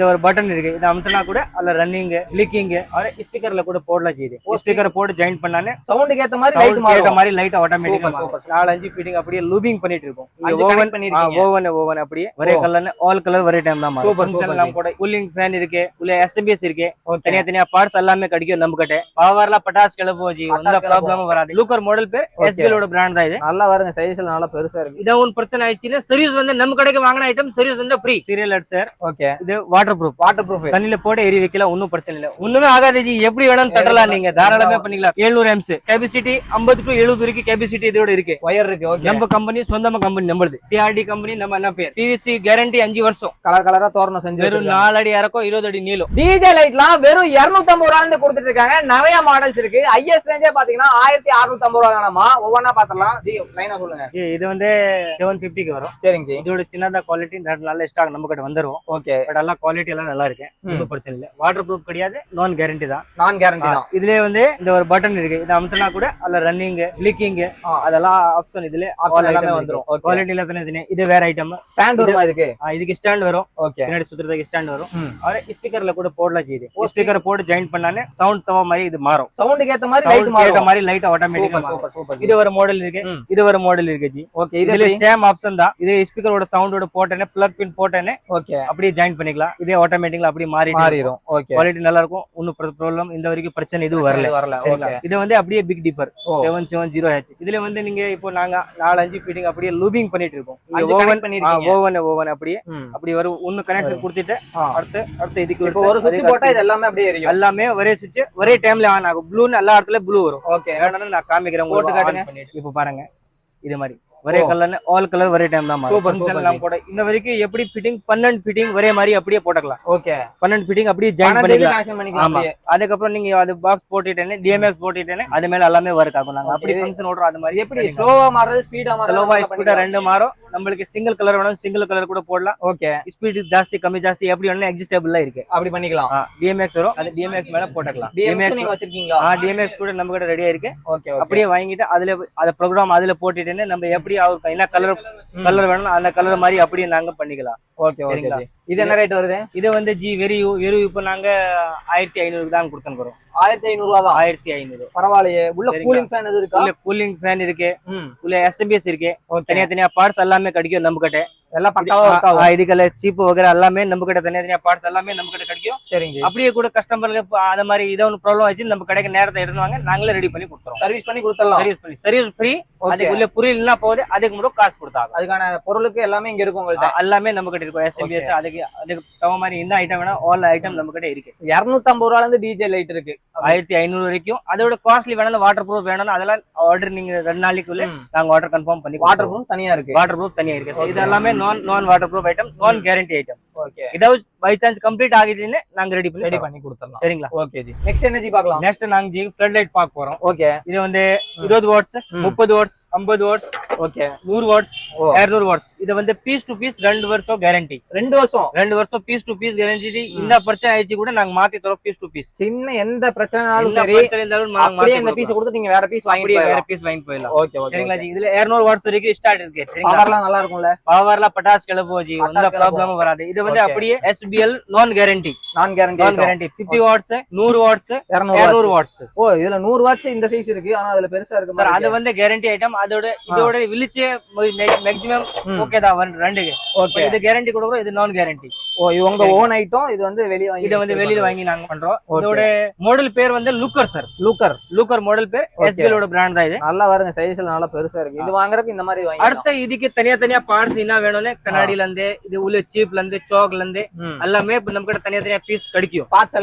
இந்த ஒரு பட்டன் இருக்கு, இதை அமுத்தினா கூட அதுல ரன்னிங் பிளிக்கிங் ஸ்பீக்கர்ல கூட போடலாம் செய்யுது. ஸ்பீக்கர் போட்டு ஜாயின் பண்ணானே சவுண்டுக்கு ஏத்த மாதிரி லைட் ஆட்டோமேட்டிக்கா 4-5 ஃபீட்டிங் அப்படியே லூபிங் பண்ணிட்டு இருக்கும். ஓவன் அப்படியே ஒரே கலர்ல ஆல் கலர் ஒரே டைம் தான் மாறும். கூட கூலிங் ஃபேன் இருக்கு, உள்ள எஸ்எம்பிஎஸ் இருக்கு, தனியா பார்ட்ஸ் எல்லாமே கிடைக்கும் நம்ம கிட்ட. பவர்ல பட்டாஸ் கிளப்போஜி எந்த ப்ராப்ளமும் வராது. லூக்கர் மாடல் பேர் எஸ்பிஎல் ஓட பிராண்ட் தான் இது. நல்லா வருங்க, சைஸ்ல நல்லா பெருசா இருக்கு. இத ஒரு பிரச்சனை ஆயிடுச்சுன்னா சர்வீஸ் வந்து நம்ம கடைக்கு வாங்கின ஐட்டம் சர்வீஸ் வந்து free. Serial at sir. Okay, இது வாட்டர் ப்ரூஃப் தண்ணில போட்டு எரி வைக்கலாம், ஒன்னும் பிரச்சனை இல்ல. ஒண்ணுமே ஆகாது ஜி, எப்படி வேணாலும் தட்டலாம், நீங்க தாராளமா பண்ணிக்கலாம். 700 amps கெபாசிட்டி, 50 to 70 வரைக்கும் கெபாசிட்டி இதோட இருக்கு. வயர் இருக்கு. ஓகே, நம்ம கம்பெனி சொந்தமா கம்பெனி நம்மளுது, சிஆர்டி கம்பெனி. நம்ம என்ன பேர் பிவிசி கேரண்டி 5 வருஷம். கலர் கலரா தோரணம் செஞ்சு வெறும் 4 அடி இறக்கம் 20 அடி நீளம். டிஜே லைட்லாம் வெறும் 250 ரூபாய்ல கொடுத்துட்டு இருக்காங்க. நிறைய மாடல்ஸ் இருக்கு. ஹையஸ்ட் ரேஞ்சே பாத்தீங்கன்னா 1650 ரூபாய் தானமா. ஒவ்வொன்னா பாத்தலாம். ஜி லைனா சொல்லுங்க. இது வந்து 750க்கு வரும். சரிங்க ஜி. இதோட சின்னதா குவாலிட்டி நல்ல ஸ்டாக் நம்ம கிட்ட வந்துரும். ஓகே, பட் எல்லாம் குவாலிட்டி எல்லாம் நல்லா இருக்கு, ஒன்றும் பிரச்சனை இல்ல. வாட்டர் ப்ரூஃப் கிடையாது, நான் கேரண்டி தான். இதுலயே வந்து இந்த ஒரு பட்டன் இருக்கு, இதை அமுத்தினா கூட அதுல ரன்னிங் பிளிக்கிங் அதெல்லாம் ஆப்ஷன் இதுல எல்லாமே வந்துரும். குவாலிட்டி எல்லாம் இது வேற ஐட்டம். ஸ்டாண்ட் வருமா இதுக்கு? இதுக்கு ஸ்டாண்ட் வரும். ஓகே, பின்னாடி சுத்துறதுக்கு ஸ்டாண்ட் வரும். ஸ்பீக்கர்ல கூட போடலாம் செய்யுது. ஸ்பீக்கர் போட்டு ஜாயின் பண்ணானே சவுண்ட் தவ மாதிரி இது மாறும். சவுண்டுக்கு ஏத்த மாதிரி லைட் ஆட்டோமேட்டிக்கா மாறும். இது ஒரு மாடல் இருக்கு, இது ஒரு மாடல் இருக்கு ஜி. ஓகே, இதுல சேம் ஆப்ஷன் தான். இது ஸ்பீக்கரோட சவுண்டோட போட்டனே பிளக் பின் போட்டனே ஓகே அப்படியே ஜாயின் பண்ணிக்கலாம். இதே ஆட்டோமேட்டிக்கா அப்படியே மாறிடும். ஓகே, குவாலிட்டி நல்லா இருக்கும், ஒன்னும் ப்ராப்ளம் இந்த வரைக்கும் பிரச்சனை இது வரல. இது வந்து அப்படியே பிக் டிப்பர் 770H. இதுல வந்து நீங்க இப்போ நாங்க 4-5 ஃபீட்டிங் அப்படியே லூபிங் பண்ணிட்டு இருக்கோம். ஓவன் அப்படியே வரும். ஒன்னு கனெக்ஷன் கொடுத்துட்டு அடுத்து இதுக்கு ஒரு சுவிட்ச் போட்டா இது எல்லாமே அப்படியே எரியும். எல்லாமே ஒரே சுவிட்ச் ஒரே டைம்ல ஆன் ஆகும். ப்ளூ எல்லா இடத்துல ப்ளூ வரும். ஓகே, நான் காமிக்கிறேன் உங்களுக்கு. இப்போ பாருங்க, இது மாதிரி ஒரே கலர்ல ஆல் கலர் ஒரே டைம் தான் மாறும். கூட இந்த வரைக்கும் எப்படி ஃபிட்டிங் 12 ஃபிட்டிங் ஒரே மாதிரி அப்படியே போட்டுக்கலாம். ஓகே, 12 ஃபிட்டிங் அப்படியே ஜாயின் பண்ணிக்கலாம். ஆமா, அதுக்கப்புறம் நீங்க அது பாக்ஸ் போட்டுட்டேனே டிஎம்எக்ஸ் போட்டுட்டேனே அது மேல எல்லாமே வர்க் ஆகும். நாங்க அப்படி ஃபங்க்ஷன் ஓடுறோம். அது மாதிரி எப்படி ஸ்லோவா மாறுது ஸ்பீடா மாறுது? ஸ்லோவா ஸ்பீடா ரெண்டு மாறும். நம்மளுக்கு சிங்கிள் கலர் வேணும், சிங்கிள் கலர் கூட போடலாம். ஓகே, ஸ்பீட் ஜாஸ்தி கம்மி ஜாஸ்தி எப்படி வேணும் அட்ஜஸ்டபிளா இருக்கு, அப்படி பண்ணிக்கலாம். டிஎம்எக்ஸ் வரும், அது டிஎம்எக்ஸ் மேல போட்டுக்கலாம். டிஎம்எக்ஸ் நீங்க வச்சிருக்கீங்களா? டிஎம்எக்ஸ் கூட நம்ம கிட்ட ரெடியா இருக்கு. ஓகே, அப்படியே வாங்கிட்டு அதுல அத ப்ரோகிராம் அதுல போட்டுட்டேனே நம்ம எப்படி அவருக்கு என்ன கலர் வேணும் அந்த கலர் மாதிரி அப்படியே நாங்க பண்ணிக்கலாம். ஓகே, சரிங்களா? இது என்ன ரேட் வருது? இது வந்து ஜி வெறும் இப்ப நாங்க 1500 தான் கொடுத்துறோம். 1500 ரூபாய் தான். 1500 பரவாயில்லையே. உள்ள கூலிங் ஃபேன் எது இருக்கு? உள்ள கூலிங் ஃபேன் இருக்கு, உள்ள எஸ்எம்பிஎஸ் இருக்கு, தனியா பார்ட்ஸ் எல்லாமே கிடைக்கும் நம்ம கிட்ட. எல்லாம் பக்காவா இருக்கா? இதுக்கெல்ல சீப் வகர எல்லாமே நம்ம கிட்ட தனியா பார்ட்ஸ் எல்லாமே நம்ம கிட்ட கிடைக்கும். சரிங்க, அப்படியே கூட கஸ்டமருக்கு அந்த மாதிரி ஏதோ ஒரு ப்ராப்ளம் ஆச்சு நம்ம கடைக்கு நேரத்தை எடுத்துவாங்க, நாங்களே ரெடி பண்ணி கொடுத்துறோம். சர்வீஸ் பண்ணி கொடுத்துறலாம். Service free. அதுக்கு உள்ள புரியலன்னா போகுது, அதுக்கு மட்டும் காசு கொடுத்தாங்க. அதுக்கான பொருளுக்கு எல்லாமே இங்க இருக்கும். உங்களுக்கு எல்லாமே நம்ம கிட்ட இருக்கும். எஸ்எம்பிஎஸ் அதுக்கு தகுந்த மாதிரி இந்த ஐட்டம் வேணா ஆல் ஐட்டம் நம்ம கிட்ட இருக்கு. 250 ரூபாயில இருந்து டிஜே லைட் இருக்கு 1500 வரைக்கும். அதோட காஸ்ட்லி வேணாலும் வாட்டர் ப்ரூஃப் வேணாலும் அதெல்லாம் ஆர்டர் நீங்க 2 நாளைக்குள்ள நாங்க ஆர்டர் கன்ஃபார்ம் பண்ணி. வாட்டர் ப்ரூஃப் தனியா இருக்கு. வாட்டர் ப்ரூஃப் தனியா இருக்கு. இது எல்லாமே நான் வாட்டர் ப்ரூஃப் ஐட்டம், நான் கேரண்டி ஐட்டம். ஓகே, இதாவது பை சான்ஸ் கம்ப்ளீட் ஆகிடுச்சுன்னு நாங்க ரெடி பண்ணி கொடுத்துறலாம். சரிங்களா? ஓகே ஜி. நெக்ஸ்ட் என்ன ஜி பார்க்கலாம்? நெக்ஸ்ட் நாங்க ஜி ஃப்ளட் லைட் பார்க்க போறோம். ஓகே, இது வந்து 20 watts, 30 watts, 50 watts, okay 100 watts, 200 watts. இது வந்து பீஸ் டு பீஸ் 2 வருஷம் கேரண்டி. 2 வருஷம் பீஸ் டு பீஸ் கேரண்டி. இந்த பிரச்சனை ஆயிடுச்சு கூட நாங்க மாத்தி தரோம். பீஸ் டு பீஸ் சின்ன எந்த பிரச்சனைனாலும் சரி அப்படியே இந்த பீஸ் கொடுத்து நீங்க வேற பீஸ் வாங்கி போயிடலாம். ஓகே, சரிங்களா ஜி? இதுல 200 வாட்ஸ் வரைக்கும் ஸ்டார்ட் இருக்கு. பவர்லாம் நல்லா இருக்கும்ல? பவர்ல பட்டாஸ் கிளப்போஜி எந்த ப்ராப்ளமும் வராது. இது வந்து அப்படியே எஸ்பிஎல் நான் கேரண்டி 50 வாட்ஸ், 100 வாட்ஸ், 200 வாட்ஸ். ஓ, இதுல 100 வாட்ஸ் இந்த சைஸ் இருக்கு, ஆனா அதுல பெருசா இருக்கு சார். அது வந்து கேரண்டி ஐட்டம். இதோட விழிச்சே மேக்ஸிமம் ஓகே தான் ரெண்டுக்கு. ஓகே, இது கேரண்டி கொடுக்குறோம், இது நான் கேரண்டி. ஓ, இது உங்க ஓன் ஐட்டம். இது வந்து வெளியில வாங்கி நாங்க பண்றோம். இதோட மாடல் பேர் வந்து லூக்கர் சார். லூக்கர் மாடல் பேர் எஸ்பிஎல் ஓட பிராண்ட் தான். இது நல்லா வருங்க, சைஸ்ல நல்லா பெருசா இருக்கு. இது வாங்குறதுக்கு இந்த மாதிரி வாங்கி அடுத்த இதுக்கு தனியா பார்ட்ஸ் என்ன வேணும்னு கண்ணாடில இருந்து இது உள்ள சீப்ல இருந்து சோக்ல இருந்து எல்லாமே நம்ம கிட்ட தனியா பீஸ் கிடைக்கும். பார்ட்ஸ்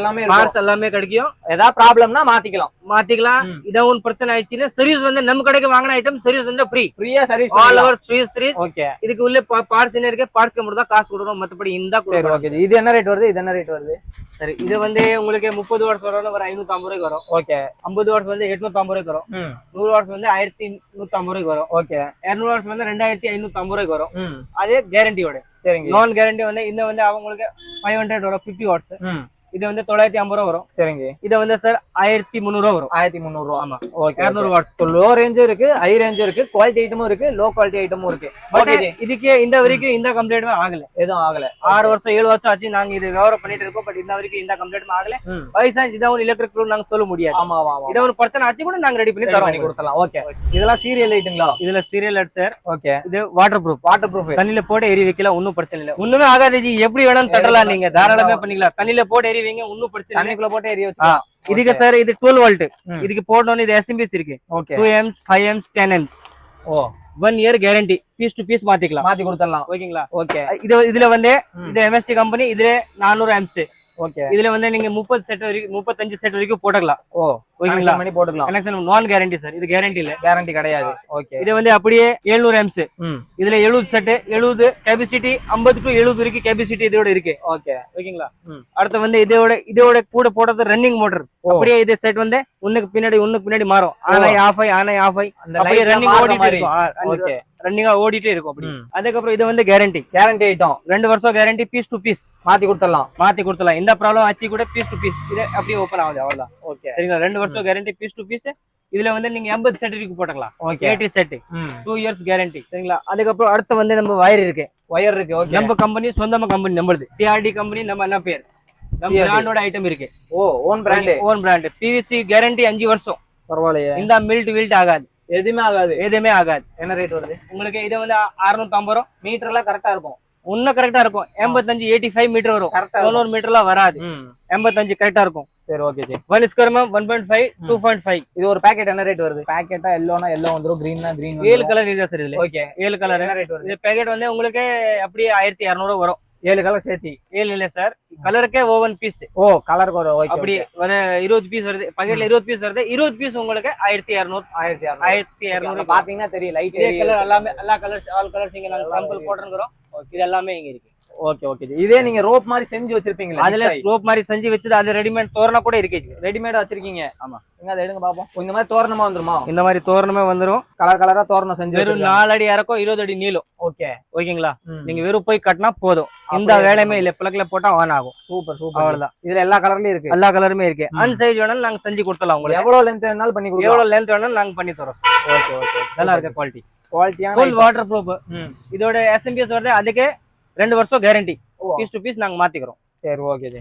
எல்லாமே கிடைக்கும். ஏதாவது ப்ராப்ளம்னா மாத்திக்கலாம். இத ஒரு பிரச்சனை ஆயிடுச்சுன்னா சர்வீஸ் வந்து நம்ம கடைக்கு வாங்கின ஐட்டம் சர்வீஸ் வந்து ஃப்ரீயா service all over free. Okay, இதுக்கு உள்ள பார்ட்ஸ் என்ன இருக்கு, பார்ட்ஸ்க்கு மட்டும் தான் காசு கொடுக்கணும், மத்தபடி இந்த கொடுக்கணும். ஓகே, இது என்ன ரேட் வருது? சரி, இது வந்து உங்களுக்கு 30 வாட்ஸ் வரும், ஒரு 550 ரூபாய்க்கு வரும். ஓகே, 50 வாட்ஸ் வந்து 850 ரூபாய்க்கு வரும். 100 வாட்ஸ் வந்து 1150 ரூபாய்க்கு வரும். ஓகே, 200 வாட்ஸ் வந்து 2550 ரூபாய்க்கு வரும். அதே கேரண்டியோட. சரிங்க, நான் கேரண்டி வந்து இந்த வந்து அவங்களுக்கு 500 வரும். 50 வாட்ஸ் இது வந்து 950 ரூபா வரும். சரிங்க. இது வந்து சார் 1300 ரூபா வரும். 1300 ரூபா. ஆமா. ஓகே. 200 வாட்ஸ். லோ ரேஞ்சும் இருக்கு, ஹை ரேஞ்சும் இருக்கு, குவாலிட்டி ஐட்டமும் இருக்கு, லோ குவாலிட்டி ஐட்டமும் இருக்கு. பட் இதுக்கே இந்த வரைக்கும் இந்த கம்ப்ளைண்ட்மே ஆகல. எதுவும் ஆகல. 6 வருஷம் 7 வருஷம் ஆச்சு நாங்க இது வியாபாரம் பண்ணிட்டு இருக்கோம். பட் இந்த வரைக்கும் இந்த கம்ப்ளைண்ட்மே ஆகல. பைசான்ஸ் இதான் ஒரு எலக்ட்ரிக் ப்ளூ நாங்க சொல்ல முடியாது. ஆமா ஆமா. இத ஒரு பிரச்சனை ஆச்சு கூட நாங்க ரெடி பண்ணி தரோம், கொடுத்தலாம். ஓகே. இதெல்லாம் சீரியல் லைட்டுங்களா? இதுல சீரியல் லைட் சார். ஓகே. இது வாட்டர் ப்ரூஃப். Water proof. தண்ணில போட்டு எரி வைக்கலாம், ஒண்ணும் பிரச்சனை இல்ல. ஒண்ணுமே ஆகாது ஜி. எப்படி வேணாலும் தட்டலாம், நீங்க தாராளமா பண்ணிக்கலாம். தண்ணில போட்டு எரி வைங்க, ஒண்ணும் பிரச்சனை இல்ல. தண்ணிக்குள்ள போட்டு எரி வச்சுக்கலாம். இதுக்கு சார் இது 12 வோல்ட். இதுக்கு போடணும். இது எஸ்எம்பிஎஸ் இருக்கு. Okay. 2 amps 5 amps 10 amps. Oh 1 year guarantee. Piece to piece மாத்திக்கலாம், மாத்தி கொடுத்துடலாம். ஓகேங்களா? ஓகே. இதுல வந்து இது எம்எஸ்டி கம்பெனி. இதுல 400 amps. ஓகே. இதுல வந்து நீங்க 30 செட் வரைக்கும் 35 செட் வரைக்கும் போட்டுக்கலாம். ஓ ஓகேங்களா? பண்ணி போட்டுக்கலாம். கனெக்ஷன் நான் கேரண்டி சார். இது கேரண்டி இல்ல, கேரண்டி கிடையாது. ஓகே. இது வந்து அப்படியே 700 amps. இதுல 70 செட், 70 கெபாசிட்டி, 50 to 70 வரைக்கும் கெபாசிட்டி இதோட இருக்கு. ஓகே. ஓகேங்களா? அடுத்து வந்து இதோட கூட போடுறது ரன்னிங் மோட்டர். அப்படியே இதே செட் வந்து ஒண்ணுக்கு பின்னாடி மாறும். ஆனை ஆஃப் ஆகி அப்படியே ரன்னிங் ஓடிட்டே இருக்கும். ஓகே, ரன்னிங்கா ஓடிட்டே இருக்கும் அப்படி. அதுக்கப்புறம் இது வந்து கேரண்டி ஐட்டம். 2 வருஷம் கேரண்டி. பீஸ் டு பீஸ் மாத்தி கொடுத்துடலாம். இந்த ப்ராப்ளம் ஆச்சு கூட பீஸ் டு பீஸ் இது அப்படியே ஓபன் ஆகுது, அவ்வளவுதான். ஓகே, சரிங்களா? 2 வருஷம் கேரண்டி, பீஸ் டு பீஸ். இதுல வந்து நீங்க 80 செட் வரைக்கும் போட்டுக்கலாம். 80 செட், 2 years கேரண்டி, சரிங்களா? அதுக்கப்புறம் அடுத்து வந்து நம்ம வயர் இருக்கு. ஓகே. நம்ம கம்பெனி சொந்தமா கம்பெனி நம்மளுது. சிஆர்டி கம்பெனி நம்ம என்ன பேர், நம்ம பிராண்டோட ஐட்டம் இருக்கு. ஓ ஓன் பிராண்ட். பிவிசி கேரண்டி 5 வருஷம். பரவாயில்லையே. இந்த மில்ட் ஆகாது, எதுவுமே ஆகாது. என்ன ரேட் வருது உங்களுக்கு? இது வந்து 650 ரூபா. மீட்டர் எல்லாம் கரெக்டா இருக்கும். இன்னும் கரெக்டா இருக்கும். 85 85 மீட்டர் வரும். 11 மீட்டர்லாம் வராது. 85 கரெக்டா இருக்கும். சரி, ஓகே ஜி. 1 ஸ்கொயர் 1.5 2.5. இது ஒரு பாக்கெட் என்ன ரேட் வருது? பாக்கெட்டா எல்லோனா எல்லோ வந்துரும், கிரீன்னா கிரீன். 7 கலர் இருக்கு சார் இதுல. ஓகே. 7 கலர். என்ன ரேட் வருது? இது பாக்கெட் வந்து உங்களுக்கு அப்படியே 1200 வரும். 7 கலர் சேர்த்தி. 7 இல்ல சார், கலருக்கே ஓவன் பீஸ். ஓ கலருக்கு ஒரு. ஓகே. அப்படி வர 20 பீஸ் வருது. பாக்கெட்ல 20 பீஸ் வருது. 20 பீஸ் உங்களுக்கு 1200 பாத்தீங்கன்னா தெரியும். லைட் கலர் எல்லாமே, எல்லா கலர்ஸ், ஆல் கலர்ஸ் இங்க நாங்க சாம்பிள் போட்டுறோம். இது எல்லாமே இங்க இருக்கு. Okay okay. இதே நீங்க ரோப் மாதிரி செஞ்சு வச்சிருப்பீங்களா? அதுல ரோப் மாதிரி செஞ்சு வச்சது, அது ரெடிமேட் தோரணம் கூட இருக்கு. ரெடிமேடா வச்சிருக்கீங்க? ஆமா. நீங்க அதை எடுங்க பாப்போம். இந்த மாதிரி தோரணமா வந்துருமா? இந்த மாதிரி தோரணமே வந்துரும். கலர் கலரா தோரணம் செஞ்சு வெறும் 4 அடி இறக்கும், 20 அடி நீளம். ஓகே, ஓகேங்களா? நீங்க வெறும் போய் கட்டினா போதும். இந்த வேலையுமே இல்ல, பிளக்ல போட்டா ஆன் ஆகும். Super super. அவ்வளவுதான். இதுல எல்லா கலர்லயும் இருக்கு. எல்லா கலருமே இருக்கு. அன் சைஸ் வேணாலும் நாங்க செஞ்சு கொடுத்தலாம். உங்களுக்கு எவ்வளவு லென்த் வேணாலும் பண்ணி கொடுக்கலாம். எவ்வளவு லென்த் வேணாலும் நாங்க பண்ணி தரோம். Okay okay. நல்லா இருக்கு குவாலிட்டியான ஃபுல் வாட்டர் ப்ரூஃப். இதோட எஸ்எம்பிஎஸ் வருது. அதுக்கு 2 வருஷம் கேரண்டி. பீஸ் டு பீஸ் நாங்க மாத்திக்கிறோம். சரி, ஓகே ஜி.